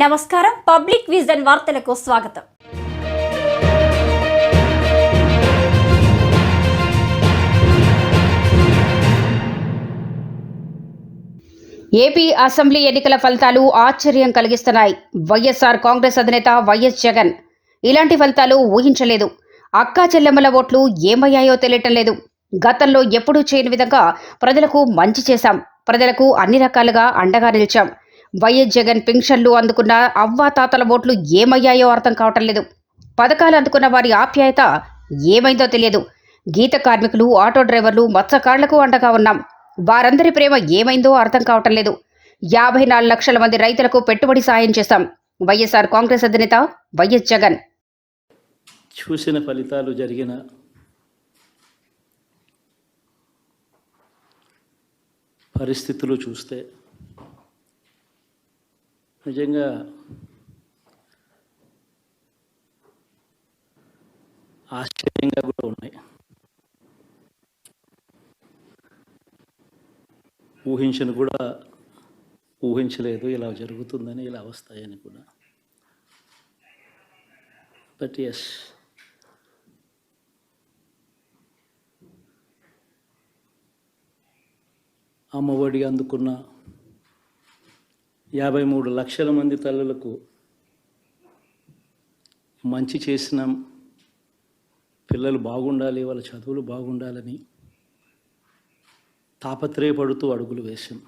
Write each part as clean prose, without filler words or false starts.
నమస్కారం. Public vision వార్తలకు స్వాగతం. ఏపీ అసెంబ్లీ ఎన్నికల ఫలితాలు ఆశ్చర్యం కలిగిస్తున్నాయి. వైఎస్ఆర్ కాంగ్రెస్ అధినేత వైఎస్ జగన్ ఇలాంటి ఫలితాలు ఊహించలేదు. అక్కా చెల్లెమ్మల ఓట్లు ఏమయ్యాయో తెలియటం లేదు. గతంలో ఎప్పుడూ చేయని విధంగా ప్రజలకు మంచి చేశాం. ప్రజలకు అన్ని రకాలుగా అండగా నిలిచాం. వైఎస్ జగన్ పింఛన్లు అందుకున్న అవ్వాతాతల ఓట్లు ఏమయ్యాయో అర్థం కావటం లేదు. పథకాలు అందుకున్న వారి ఆప్యాయత ఏమైందో తెలియదు. గీత కార్మికులు, ఆటో డ్రైవర్లు, మత్స్యకారులకు అండగా ఉన్నాం. వారందరి ప్రేమ ఏమైందో అర్థం కావటం లేదు. 54 లక్షల మంది రైతులకు పెట్టుబడి సాయం చేశాం. వైఎస్ఆర్ కాంగ్రెస్ అధినేత వైఎస్ జగన్. చూసిన ఫలితాలు జరిగిన పరిస్థితులు చూస్తే నిజంగా ఆశ్చర్యంగా కూడా ఉన్నాయి. ఊహించలేదు ఇలా జరుగుతుందని, ఇలా వస్తాయని కూడా. బట్ ఎస్, అమ్మఒడి అందుకున్న 53 లక్షల మంది తల్లులకు మంచి చేసినాం. పిల్లలు బాగుండాలి, వాళ్ళ చదువులు బాగుండాలని తాపత్రయపడుతూ అడుగులు వేశాం.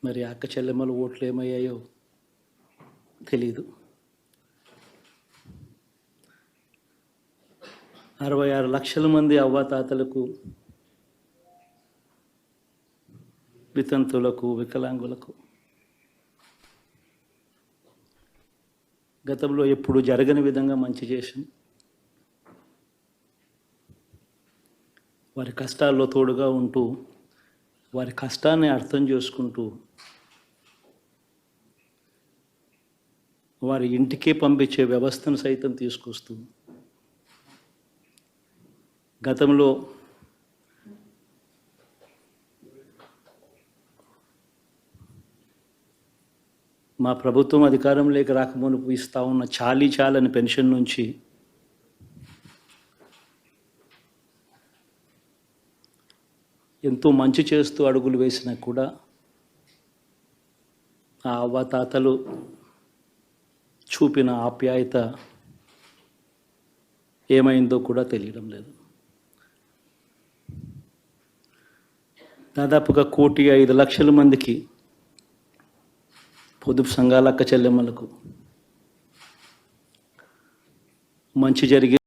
మరి అక్క చెల్లెమ్మల ఓట్లు ఏమయ్యాయో తెలీదు. 66 లక్షల మంది అవ్వాతాతలకు, వితంతులకు, వికలాంగులకు గతంలో ఎప్పుడు జరగని విధంగా మంచి చేసాం. వారి కష్టాల్లో తోడుగా ఉంటూ, వారి కష్టాన్ని అర్థం చేసుకుంటూ, వారి ఇంటికే పంపించే వ్యవస్థను సైతం తీసుకొస్తూ, గతంలో మా ప్రభుత్వం అధికారంలోకి రాకమునుపు ఇస్తూ ఉన్న చాలని పెన్షన్ నుంచి ఎంతో మంచి చేస్తూ అడుగులు వేసినా కూడా ఆ అవ్వాతాతలు చూపిన ఆప్యాయత ఏమైందో కూడా తెలియడం లేదు. దాదాపుగా 1,05,00,000 మందికి, పొదుపు సంఘాల అక్క చెల్లెమ్మలకు మంచి జరిగి